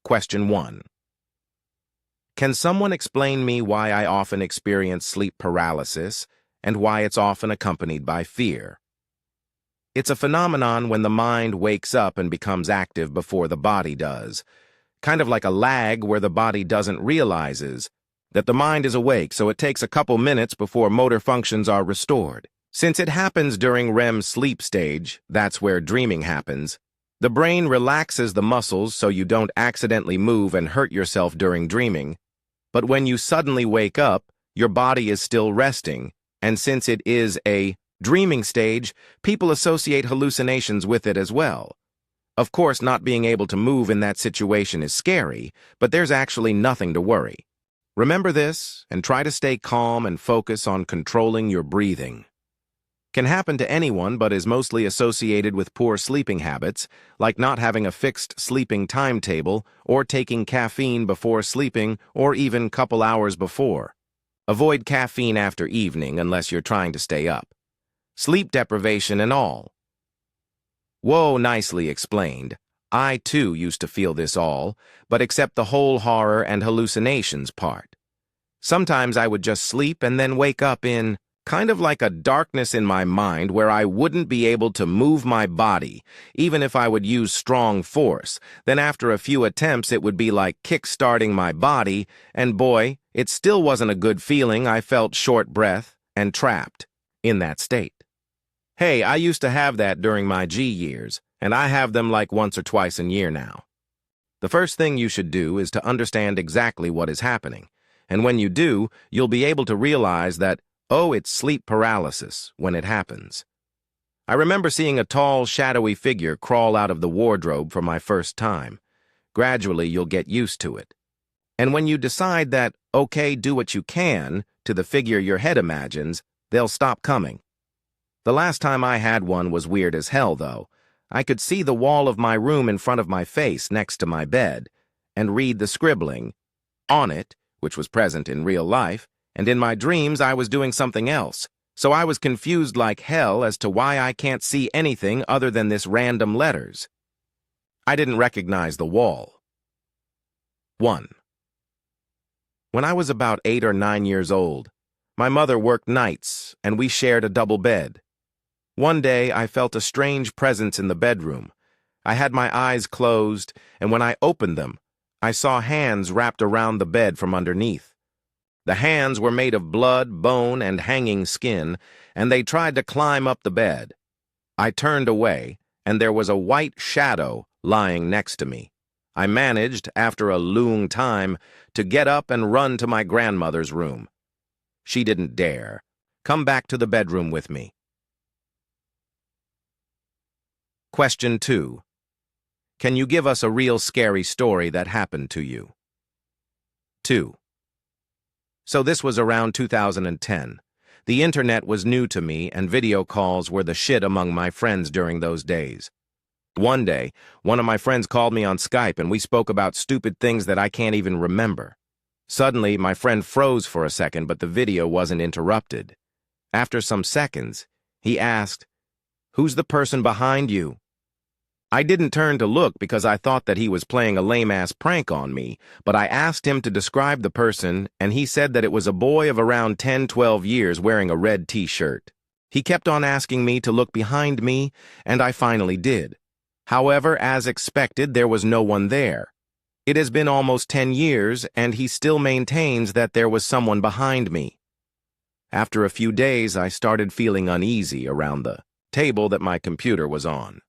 Question 1. Can someone explain me why I often experience sleep paralysis and why it's often accompanied by fear? It's a phenomenon when the mind wakes up and becomes active before the body does, kind of like a lag where the body doesn't realizes that the mind is awake, so it takes a couple minutes before motor functions are restored. Since it happens during REM sleep stage, that's where dreaming happens, the brain relaxes the muscles so you don't accidentally move and hurt yourself during dreaming. But when you suddenly wake up, your body is still resting, and since it is a dreaming stage, people associate hallucinations with it as well. Of course, not being able to move in that situation is scary, but there's actually nothing to worry. Remember this, and try to stay calm and focus on controlling your breathing. Can happen to anyone, but is mostly associated with poor sleeping habits, like not having a fixed sleeping timetable or taking caffeine before sleeping or even couple hours before. Avoid caffeine after evening unless you're trying to stay up. Sleep deprivation and all. Whoa, nicely explained. I, too, used to feel this all, but except the whole horror and hallucinations part. Sometimes I would just sleep and then wake up in kind of like a darkness in my mind where I wouldn't be able to move my body, even if I would use strong force. Then after a few attempts, it would be like kick-starting my body, and boy, it still wasn't a good feeling. I felt short breath and trapped in that state. Hey, I used to have that during my G years, and I have them like once or twice a year now. The first thing you should do is to understand exactly what is happening, and when you do, you'll be able to realize that oh, it's sleep paralysis when it happens. I remember seeing a tall, shadowy figure crawl out of the wardrobe for my first time. Gradually, you'll get used to it. And when you decide that, okay, do what you can to the figure your head imagines, they'll stop coming. The last time I had one was weird as hell, though. I could see the wall of my room in front of my face next to my bed and read the scribbling on it, which was present in real life, and in my dreams I was doing something else, so I was confused like hell as to why I can't see anything other than this random letters. I didn't recognize the wall. 1. When I was about 8 or 9 years old, my mother worked nights and we shared a double bed. One day I felt a strange presence in the bedroom. I had my eyes closed, and when I opened them, I saw hands wrapped around the bed from underneath. The hands were made of blood, bone, and hanging skin, and they tried to climb up the bed. I turned away, and there was a white shadow lying next to me. I managed, after a long time, to get up and run to my grandmother's room. She didn't dare. Come back to the bedroom with me. Question 2. Can you give us a real scary story that happened to you? 2. So this was around 2010. The internet was new to me, and video calls were the shit among my friends during those days. One day, one of my friends called me on Skype and we spoke about stupid things that I can't even remember. Suddenly, my friend froze for a second, but the video wasn't interrupted. After some seconds, he asked, "Who's the person behind you?" I didn't turn to look because I thought that he was playing a lame-ass prank on me, but I asked him to describe the person, and he said that it was a boy of around 10-12 years wearing a red t-shirt. He kept on asking me to look behind me, and I finally did. However, as expected, there was no one there. It has been almost 10 years, and he still maintains that there was someone behind me. After a few days, I started feeling uneasy around the table that my computer was on.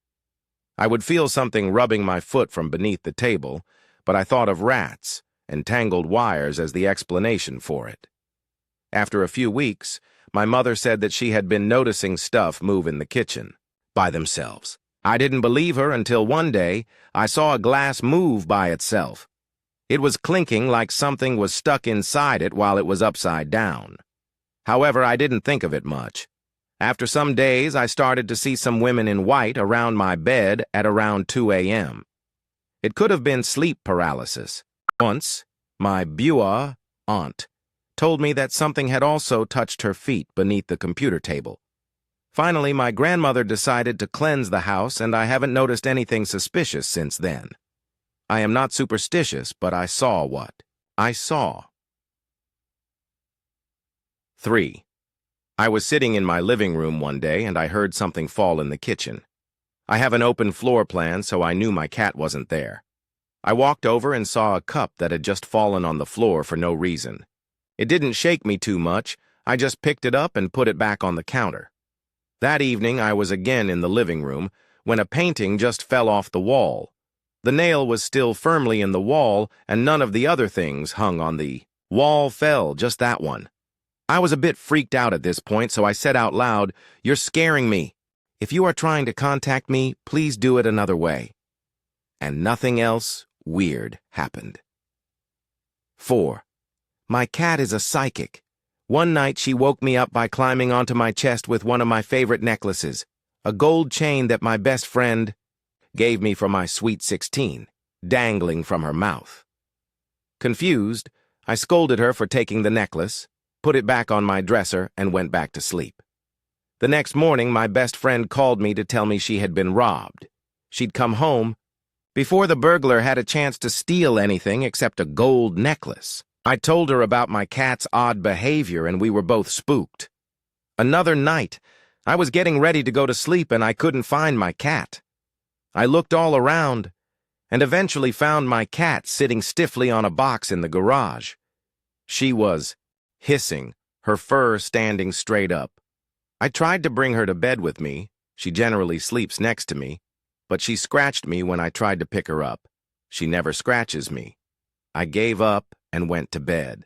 I would feel something rubbing my foot from beneath the table, but I thought of rats and tangled wires as the explanation for it. After a few weeks, my mother said that she had been noticing stuff move in the kitchen by themselves. I didn't believe her until one day I saw a glass move by itself. It was clinking like something was stuck inside it while it was upside down. However, I didn't think of it much. After some days, I started to see some women in white around my bed at around 2 a.m. It could have been sleep paralysis. Once, my Bua aunt told me that something had also touched her feet beneath the computer table. Finally, my grandmother decided to cleanse the house, and I haven't noticed anything suspicious since then. I am not superstitious, but I saw what I saw. 3. I was sitting in my living room one day and I heard something fall in the kitchen. I have an open floor plan, so I knew my cat wasn't there. I walked over and saw a cup that had just fallen on the floor for no reason. It didn't shake me too much. I just picked it up and put it back on the counter. That evening, I was again in the living room when a painting just fell off the wall. The nail was still firmly in the wall, and none of the other things hung on the wall fell, just that one. I was a bit freaked out at this point, so I said out loud, "You're scaring me. If you are trying to contact me, please do it another way." And nothing else weird happened. 4. My cat is a psychic. One night she woke me up by climbing onto my chest with one of my favorite necklaces, a gold chain that my best friend gave me for my sweet 16, dangling from her mouth. Confused, I scolded her for taking the necklace, put it back on my dresser, and went back to sleep. The next morning, my best friend called me to tell me she had been robbed. She'd come home before the burglar had a chance to steal anything except a gold necklace. I told her about my cat's odd behavior, and we were both spooked. Another night, I was getting ready to go to sleep and I couldn't find my cat. I looked all around and eventually found my cat sitting stiffly on a box in the garage. She was hissing, her fur standing straight up. I tried to bring her to bed with me. She generally sleeps next to me, but she scratched me when I tried to pick her up. She never scratches me. I gave up and went to bed.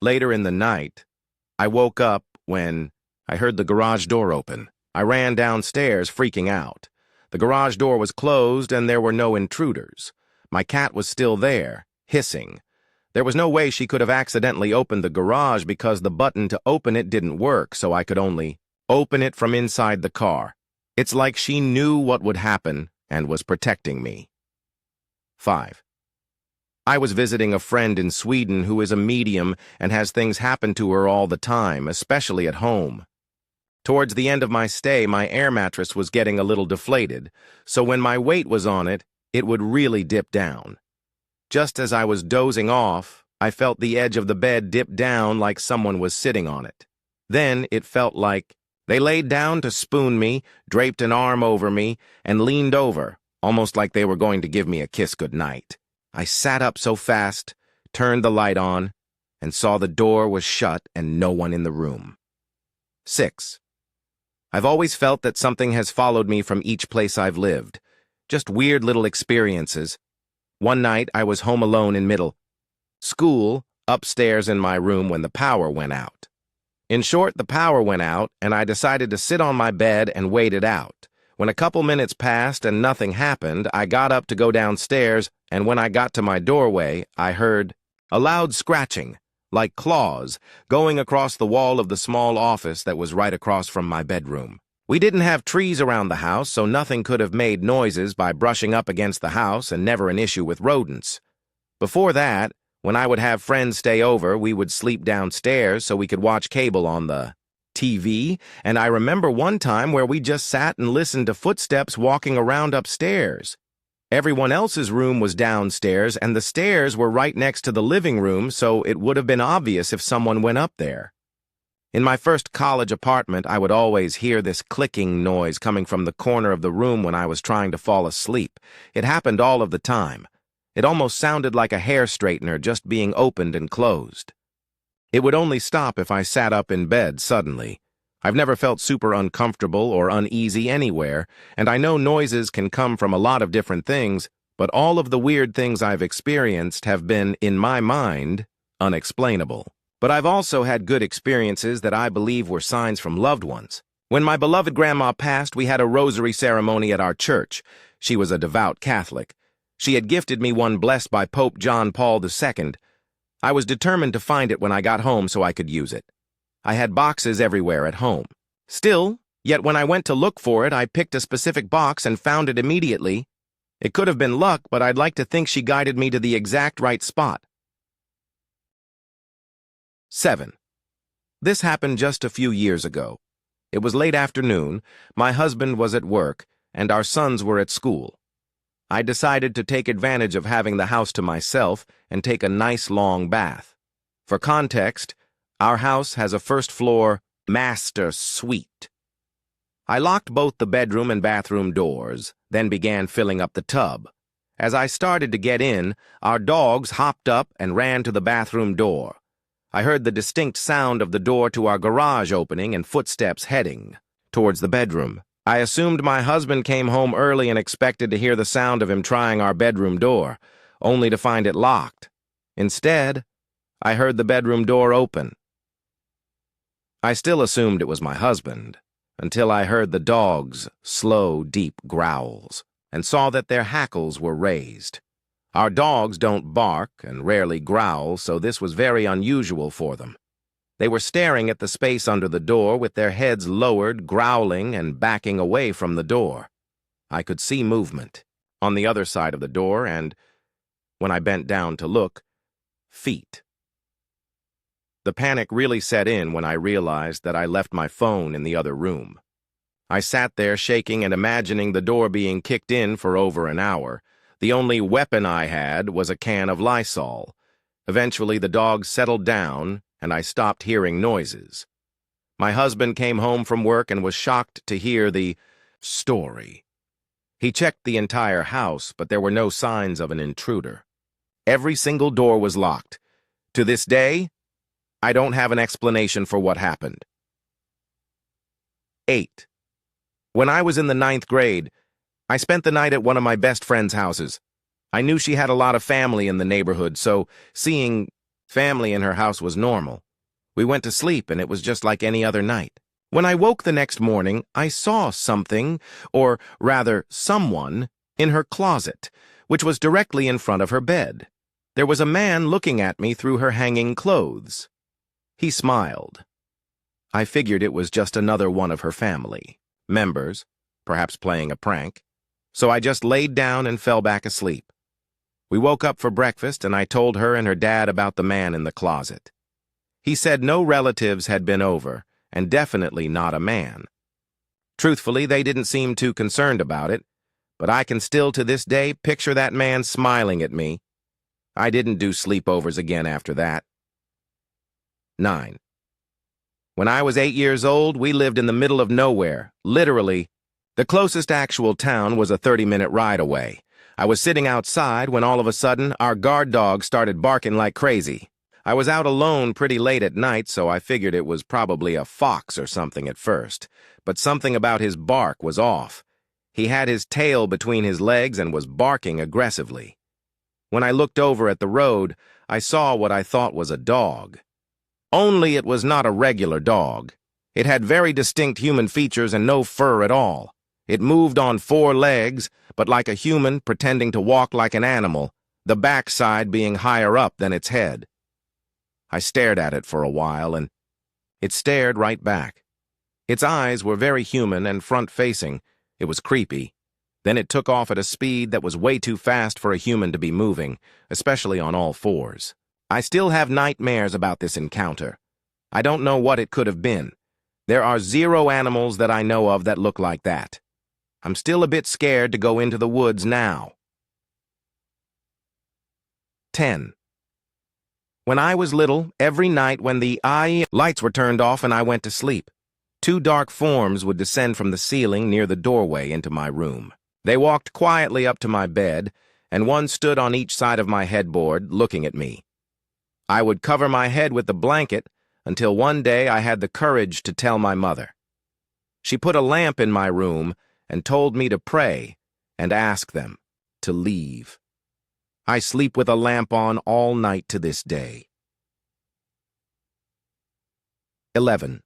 Later in the night, I woke up when I heard the garage door open. I ran downstairs, freaking out. The garage door was closed and there were no intruders. My cat was still there, hissing. There was no way she could have accidentally opened the garage because the button to open it didn't work, so I could only open it from inside the car. It's like she knew what would happen and was protecting me. 5. I was visiting a friend in Sweden who is a medium and has things happen to her all the time, especially at home. Towards the end of my stay, my air mattress was getting a little deflated, so when my weight was on it, it would really dip down. Just as I was dozing off, I felt the edge of the bed dip down like someone was sitting on it. Then it felt like they laid down to spoon me, draped an arm over me, and leaned over, almost like they were going to give me a kiss goodnight. I sat up so fast, turned the light on, and saw the door was shut and no one in the room. 6. I've always felt that something has followed me from each place I've lived. Just weird little experiences. One night, I was home alone in middle school, upstairs in my room when the power went out. In short, the power went out, and I decided to sit on my bed and wait it out. When a couple minutes passed and nothing happened, I got up to go downstairs, and when I got to my doorway, I heard a loud scratching, like claws, going across the wall of the small office that was right across from my bedroom. We didn't have trees around the house, so nothing could have made noises by brushing up against the house, and never an issue with rodents. Before that, when I would have friends stay over, we would sleep downstairs so we could watch cable on the TV, and I remember one time where we just sat and listened to footsteps walking around upstairs. Everyone else's room was downstairs, and the stairs were right next to the living room, so it would have been obvious if someone went up there. In my first college apartment, I would always hear this clicking noise coming from the corner of the room when I was trying to fall asleep. It happened all of the time. It almost sounded like a hair straightener just being opened and closed. It would only stop if I sat up in bed suddenly. I've never felt super uncomfortable or uneasy anywhere, and I know noises can come from a lot of different things, but all of the weird things I've experienced have been, in my mind, unexplainable. But I've also had good experiences that I believe were signs from loved ones. When my beloved grandma passed, we had a rosary ceremony at our church. She was a devout Catholic. She had gifted me one blessed by Pope John Paul II. I was determined to find it when I got home so I could use it. I had boxes everywhere at home. Yet when I went to look for it, I picked a specific box and found it immediately. It could have been luck, but I'd like to think she guided me to the exact right spot. 7. This happened just a few years ago. It was late afternoon, my husband was at work, and our sons were at school. I decided to take advantage of having the house to myself and take a nice long bath. For context, our house has a first-floor master suite. I locked both the bedroom and bathroom doors, then began filling up the tub. As I started to get in, our dogs hopped up and ran to the bathroom door. I heard the distinct sound of the door to our garage opening and footsteps heading towards the bedroom. I assumed my husband came home early and expected to hear the sound of him trying our bedroom door, only to find it locked. Instead, I heard the bedroom door open. I still assumed it was my husband, until I heard the dogs' slow, deep growls, and saw that their hackles were raised. Our dogs don't bark and rarely growl, so this was very unusual for them. They were staring at the space under the door with their heads lowered, growling and backing away from the door. I could see movement on the other side of the door and, when I bent down to look, feet. The panic really set in when I realized that I left my phone in the other room. I sat there shaking and imagining the door being kicked in for over an hour. The only weapon I had was a can of Lysol. Eventually, the dogs settled down, and I stopped hearing noises. My husband came home from work and was shocked to hear the story. He checked the entire house, but there were no signs of an intruder. Every single door was locked. To this day, I don't have an explanation for what happened. 8. When I was in the 9th grade, I spent the night at one of my best friend's houses. I knew she had a lot of family in the neighborhood, so seeing family in her house was normal. We went to sleep, and it was just like any other night. When I woke the next morning, I saw something, or rather someone, in her closet, which was directly in front of her bed. There was a man looking at me through her hanging clothes. He smiled. I figured it was just another one of her family members, perhaps playing a prank. So I just laid down and fell back asleep. We woke up for breakfast, and I told her and her dad about the man in the closet. He said no relatives had been over, and definitely not a man. Truthfully, they didn't seem too concerned about it, but I can still to this day picture that man smiling at me. I didn't do sleepovers again after that. 9. When I was 8 years old, we lived in the middle of nowhere, literally. The closest actual town was a 30-minute ride away. I was sitting outside when all of a sudden our guard dog started barking like crazy. I was out alone pretty late at night, so I figured it was probably a fox or something at first. But something about his bark was off. He had his tail between his legs and was barking aggressively. When I looked over at the road, I saw what I thought was a dog. Only it was not a regular dog. It had very distinct human features and no fur at all. It moved on 4 legs, but like a human pretending to walk like an animal, the backside being higher up than its head. I stared at it for a while, and it stared right back. Its eyes were very human and front-facing. It was creepy. Then it took off at a speed that was way too fast for a human to be moving, especially on all 4s. I still have nightmares about this encounter. I don't know what it could have been. There are 0 animals that I know of that look like that. I'm still a bit scared to go into the woods now. 10. When I was little, every night when the lights were turned off and I went to sleep, 2 dark forms would descend from the ceiling near the doorway into my room. They walked quietly up to my bed, and one stood on each side of my headboard, looking at me. I would cover my head with the blanket until one day I had the courage to tell my mother. She put a lamp in my room and told me to pray and ask them to leave. I sleep with a lamp on all night to this day. 11.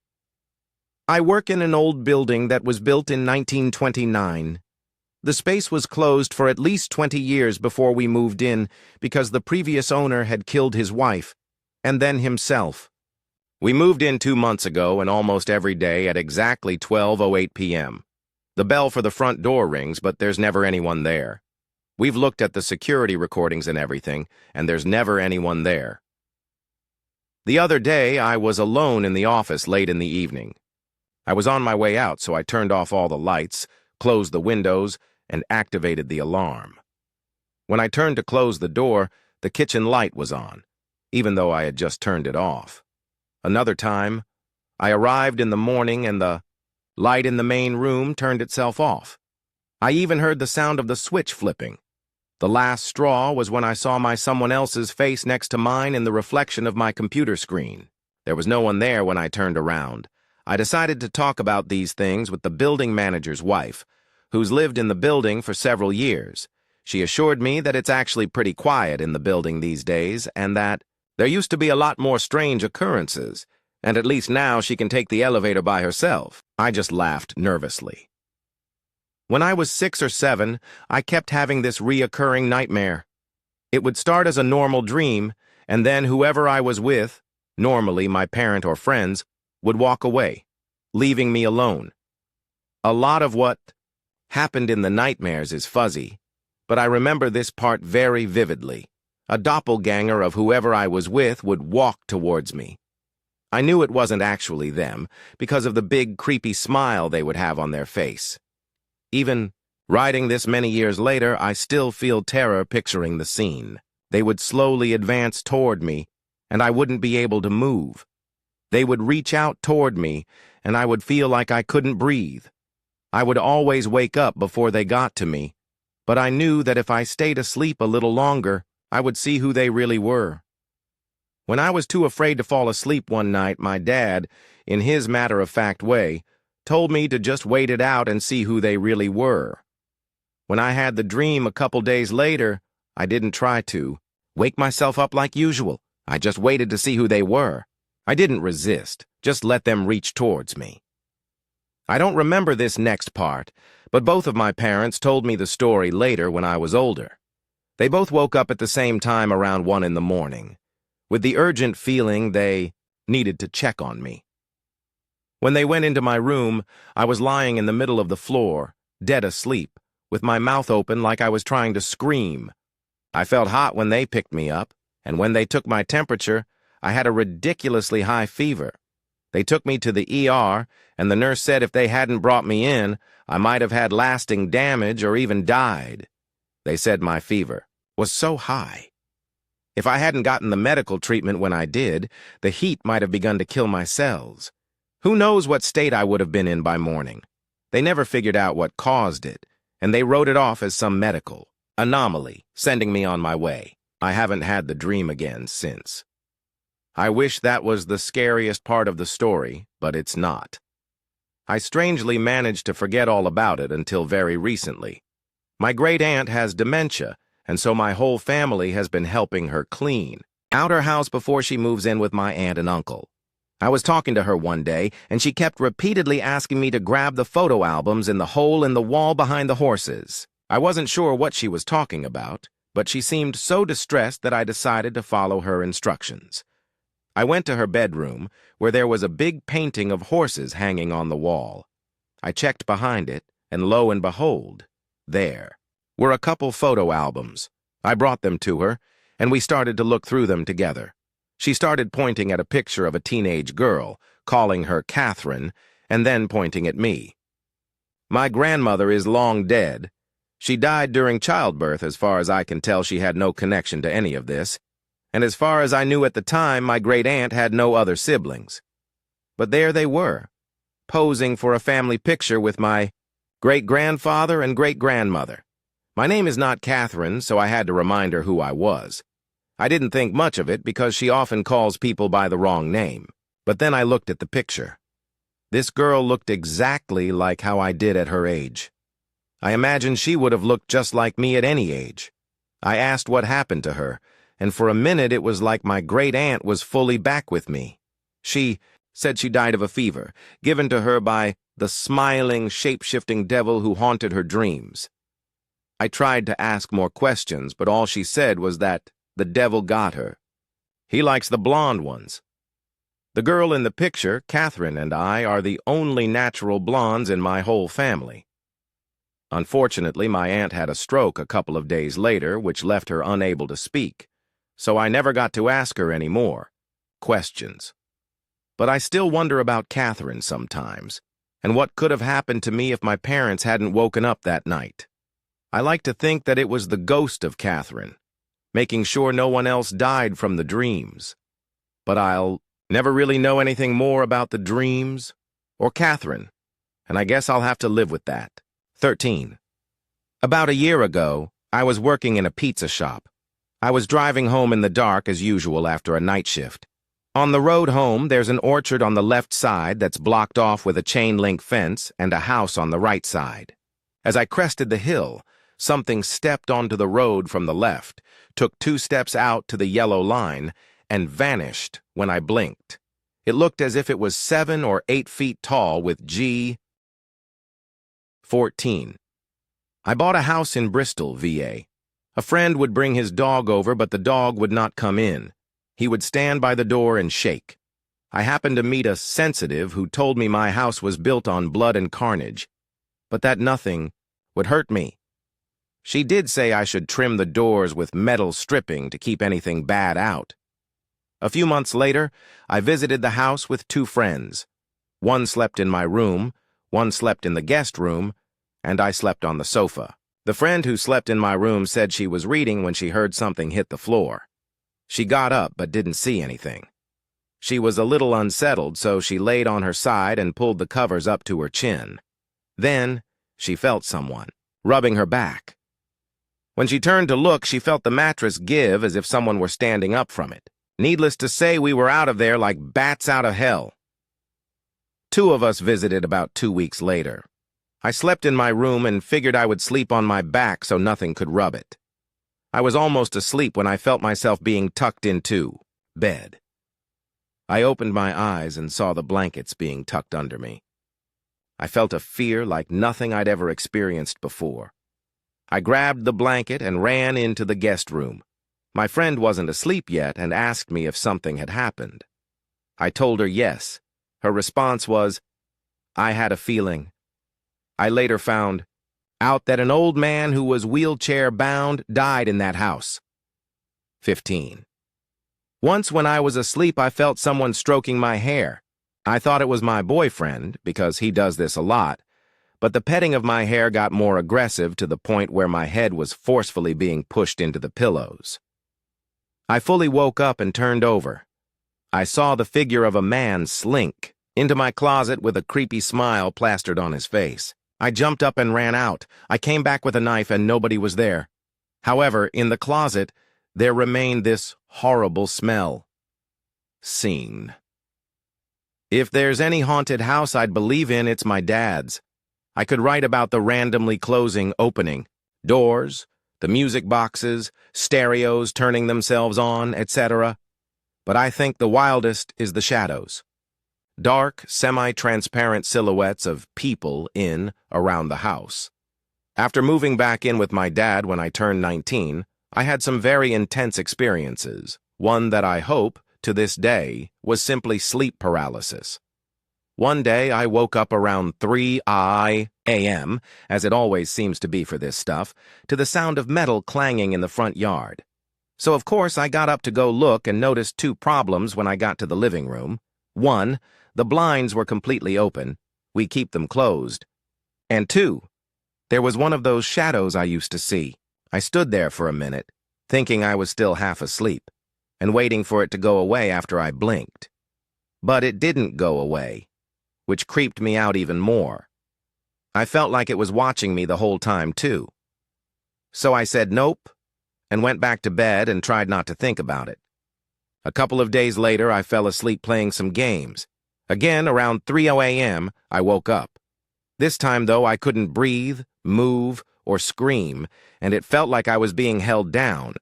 I work in an old building that was built in 1929. The space was closed for at least 20 years before we moved in because the previous owner had killed his wife, and then himself. We moved in 2 months ago, and almost every day at exactly 12:08 p.m. The bell for the front door rings, but there's never anyone there. We've looked at the security recordings and everything, and there's never anyone there. The other day, I was alone in the office late in the evening. I was on my way out, so I turned off all the lights, closed the windows, and activated the alarm. When I turned to close the door, the kitchen light was on, even though I had just turned it off. Another time, I arrived in the morning and the light in the main room turned itself off. I even heard the sound of the switch flipping. The last straw was when I saw someone else's face next to mine in the reflection of my computer screen. There was no one there when I turned around. I decided to talk about these things with the building manager's wife, who's lived in the building for several years. She assured me that it's actually pretty quiet in the building these days and that there used to be a lot more strange occurrences, and at least now she can take the elevator by herself. I just laughed nervously. When I was 6 or 7, I kept having this reoccurring nightmare. It would start as a normal dream, and then whoever I was with, normally my parent or friends, would walk away, leaving me alone. A lot of what happened in the nightmares is fuzzy, but I remember this part very vividly. A doppelganger of whoever I was with would walk towards me. I knew it wasn't actually them because of the big, creepy smile they would have on their face. Even writing this many years later, I still feel terror picturing the scene. They would slowly advance toward me, and I wouldn't be able to move. They would reach out toward me, and I would feel like I couldn't breathe. I would always wake up before they got to me, but I knew that if I stayed asleep a little longer, I would see who they really were. When I was too afraid to fall asleep one night, my dad, in his matter-of-fact way, told me to just wait it out and see who they really were. When I had the dream a couple days later, I didn't try to wake myself up like usual. I just waited to see who they were. I didn't resist, just let them reach towards me. I don't remember this next part, but both of my parents told me the story later when I was older. They both woke up at the same time around 1 in the morning, with the urgent feeling they needed to check on me. When they went into my room, I was lying in the middle of the floor, dead asleep, with my mouth open like I was trying to scream. I felt hot when they picked me up, and when they took my temperature, I had a ridiculously high fever. They took me to the ER, and the nurse said if they hadn't brought me in, I might have had lasting damage or even died. They said my fever was so high. If I hadn't gotten the medical treatment when I did, the heat might have begun to kill my cells. Who knows what state I would have been in by morning? They never figured out what caused it, and they wrote it off as some medical anomaly, sending me on my way. I haven't had the dream again since. I wish that was the scariest part of the story, but it's not. I strangely managed to forget all about it until very recently. My great-aunt has dementia, and so my whole family has been helping her clean out her house before she moves in with my aunt and uncle. I was talking to her one day, and she kept repeatedly asking me to grab the photo albums in the hole in the wall behind the horses. I wasn't sure what she was talking about, but she seemed so distressed that I decided to follow her instructions. I went to her bedroom, where there was a big painting of horses hanging on the wall. I checked behind it, and lo and behold, there were a couple photo albums. I brought them to her, and we started to look through them together. She started pointing at a picture of a teenage girl, calling her Catherine, and then pointing at me. My grandmother is long dead. She died during childbirth. As far as I can tell, she had no connection to any of this. And as far as I knew at the time, my great-aunt had no other siblings. But there they were, posing for a family picture with my great-grandfather and great-grandmother. My name is not Catherine, so I had to remind her who I was. I didn't think much of it because she often calls people by the wrong name. But then I looked at the picture. This girl looked exactly like how I did at her age. I imagine she would have looked just like me at any age. I asked what happened to her, and for a minute it was like my great-aunt was fully back with me. She said she died of a fever, given to her by the smiling, shape-shifting devil who haunted her dreams. I tried to ask more questions, but all she said was that the devil got her. He likes the blonde ones. The girl in the picture, Catherine, and I are the only natural blondes in my whole family. Unfortunately, my aunt had a stroke a couple of days later, which left her unable to speak, so I never got to ask her any more questions. But I still wonder about Catherine sometimes, and what could have happened to me if my parents hadn't woken up that night. I like to think that it was the ghost of Catherine, making sure no one else died from the dreams. But I'll never really know anything more about the dreams or Catherine, and I guess I'll have to live with that. 13. About a year ago, I was working in a pizza shop. I was driving home in the dark as usual after a night shift. On the road home, there's an orchard on the left side that's blocked off with a chain-link fence and a house on the right side. As I crested the hill, something stepped onto the road from the left, took 2 steps out to the yellow line, and vanished when I blinked. It looked as if it was 7 or 8 feet tall with G. 14. I bought a house in Bristol, VA. A friend would bring his dog over, but the dog would not come in. He would stand by the door and shake. I happened to meet a sensitive who told me my house was built on blood and carnage, but that nothing would hurt me. She did say I should trim the doors with metal stripping to keep anything bad out. A few months later, I visited the house with 2 friends. One slept in my room, one slept in the guest room, and I slept on the sofa. The friend who slept in my room said she was reading when she heard something hit the floor. She got up but didn't see anything. She was a little unsettled, so she laid on her side and pulled the covers up to her chin. Then she felt someone rubbing her back. When she turned to look, she felt the mattress give as if someone were standing up from it. Needless to say, we were out of there like bats out of hell. 2 of us visited about 2 weeks later. I slept in my room and figured I would sleep on my back so nothing could rub it. I was almost asleep when I felt myself being tucked into bed. I opened my eyes and saw the blankets being tucked under me. I felt a fear like nothing I'd ever experienced before. I grabbed the blanket and ran into the guest room. My friend wasn't asleep yet and asked me if something had happened. I told her yes. Her response was, "I had a feeling." I later found out that an old man who was wheelchair-bound died in that house. 15. Once when I was asleep, I felt someone stroking my hair. I thought it was my boyfriend, because he does this a lot, but the petting of my hair got more aggressive to the point where my head was forcefully being pushed into the pillows. I fully woke up and turned over. I saw the figure of a man slink into my closet with a creepy smile plastered on his face. I jumped up and ran out. I came back with a knife and nobody was there. However, in the closet, there remained this horrible smell. Scene. If there's any haunted house I'd believe in, it's my dad's. I could write about the randomly closing opening, doors, the music boxes, stereos turning themselves on, etc. But I think the wildest is the shadows. Dark, semi-transparent silhouettes of people around the house. After moving back in with my dad when I turned 19, I had some very intense experiences. One that I hope, to this day, was simply sleep paralysis. One day I woke up around 3 a.m., as it always seems to be for this stuff, to the sound of metal clanging in the front yard. So of course I got up to go look and noticed 2 problems when I got to the living room. 1, the blinds were completely open. We keep them closed. And 2, there was one of those shadows I used to see. I stood there for a minute, thinking I was still half asleep, and waiting for it to go away after I blinked. But it didn't go away, which creeped me out even more. I felt like it was watching me the whole time, too. So I said nope, and went back to bed and tried not to think about it. A couple of days later, I fell asleep playing some games. Again, around 3 a.m., I woke up. This time, though, I couldn't breathe, move, or scream, and it felt like I was being held down.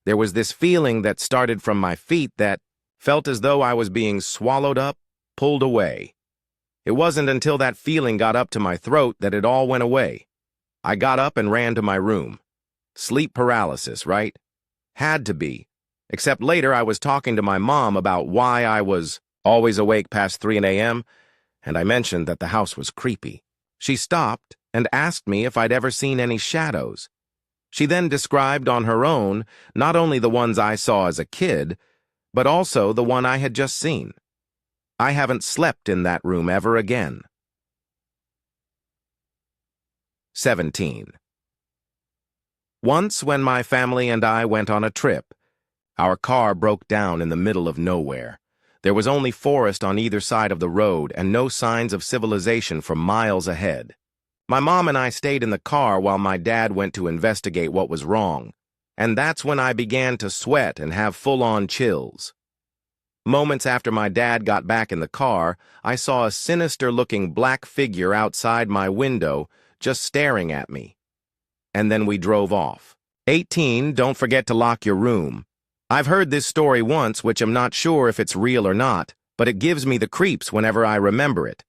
There was this feeling that started from my feet that felt as though I was being swallowed up, pulled away. It wasn't until that feeling got up to my throat that it all went away. I got up and ran to my room. Sleep paralysis, right? Had to be. Except later I was talking to my mom about why I was always awake past 3 a.m., and I mentioned that the house was creepy. She stopped and asked me if I'd ever seen any shadows. She then described on her own not only the ones I saw as a kid, but also the one I had just seen. I haven't slept in that room ever again. 17. Once, when my family and I went on a trip, our car broke down in the middle of nowhere. There was only forest on either side of the road and no signs of civilization for miles ahead. My mom and I stayed in the car while my dad went to investigate what was wrong, and that's when I began to sweat and have full-on chills. Moments after my dad got back in the car, I saw a sinister-looking black figure outside my window just staring at me. And then we drove off. 18, don't forget to lock your room. I've heard this story once, which I'm not sure if it's real or not, but it gives me the creeps whenever I remember it.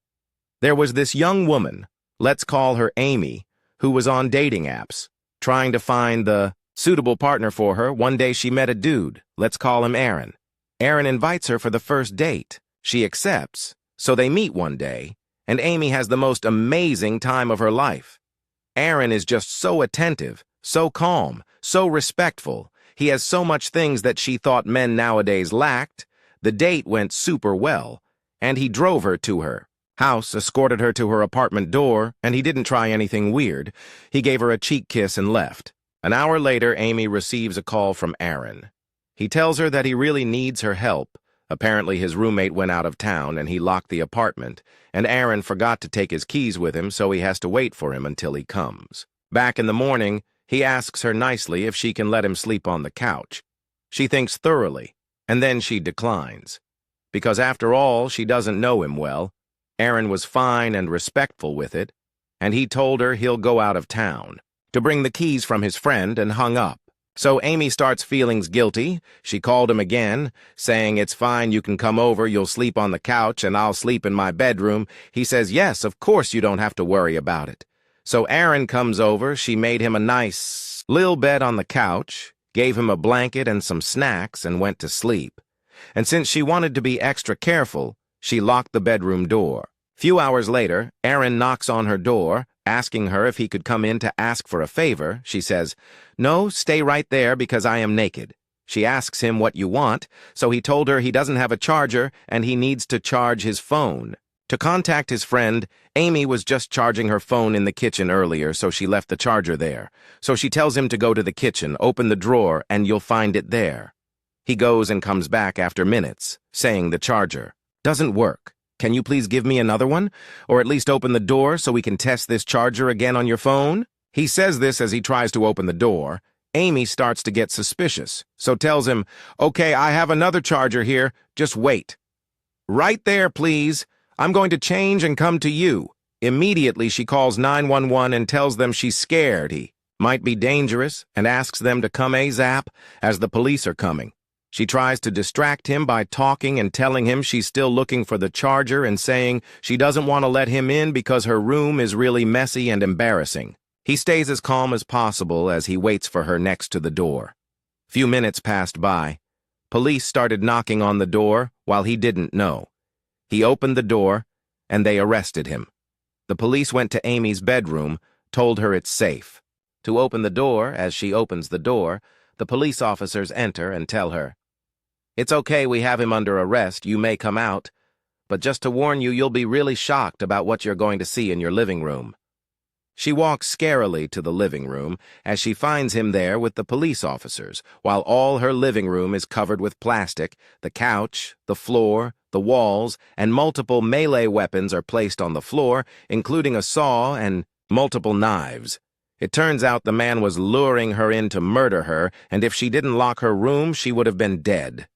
There was this young woman, let's call her Amy, who was on dating apps, trying to find the suitable partner for her. One day she met a dude, let's call him Aaron. Aaron invites her for the first date. She accepts, so they meet one day, and Amy has the most amazing time of her life. Aaron is just so attentive, so calm, so respectful. He has so much things that she thought men nowadays lacked. The date went super well, and he drove her to her house, escorted her to her apartment door, and he didn't try anything weird. He gave her a cheek kiss and left. An hour later, Amy receives a call from Aaron. He tells her that he really needs her help. Apparently his roommate went out of town and he locked the apartment, and Aaron forgot to take his keys with him, so he has to wait for him until he comes. Back in the morning, he asks her nicely if she can let him sleep on the couch. She thinks thoroughly, and then she declines. Because after all, she doesn't know him well. Aaron was fine and respectful with it, and he told her he'll go out of town to bring the keys from his friend and hung up. So Amy starts feeling guilty. She called him again, saying, "It's fine, you can come over, you'll sleep on the couch and I'll sleep in my bedroom." He says, "Yes, of course you don't have to worry about it." So Aaron comes over, she made him a nice little bed on the couch, gave him a blanket and some snacks, and went to sleep. And since she wanted to be extra careful, she locked the bedroom door. Few hours later, Aaron knocks on her door, asking her if he could come in to ask for a favor. She says, "No, stay right there because I am naked." She asks him what you want, so he told her he doesn't have a charger and he needs to charge his phone. To contact his friend, Amy was just charging her phone in the kitchen earlier, so she left the charger there. So she tells him to go to the kitchen, open the drawer, and you'll find it there. He goes and comes back after minutes, saying the charger doesn't work. "Can you please give me another one? Or at least open the door so we can test this charger again on your phone?" He says this as he tries to open the door. Amy starts to get suspicious, so tells him, "Okay, I have another charger here, just wait." "Right there, please. I'm going to change and come to you." Immediately she calls 911 and tells them she's scared he might be dangerous and asks them to come ASAP as the police are coming. She tries to distract him by talking and telling him she's still looking for the charger and saying she doesn't want to let him in because her room is really messy and embarrassing. He stays as calm as possible as he waits for her next to the door. Few minutes passed by. Police started knocking on the door while he didn't know. He opened the door, and they arrested him. The police went to Amy's bedroom, told her it's safe. To open the door, as she opens the door, the police officers enter and tell her, "It's okay, we have him under arrest, you may come out, but just to warn you, you'll be really shocked about what you're going to see in your living room." She walks scarily to the living room as she finds him there with the police officers, while all her living room is covered with plastic. The couch, the floor, the walls, and multiple melee weapons are placed on the floor, including a saw and multiple knives. It turns out the man was luring her in to murder her, and if she didn't lock her room, she would have been dead.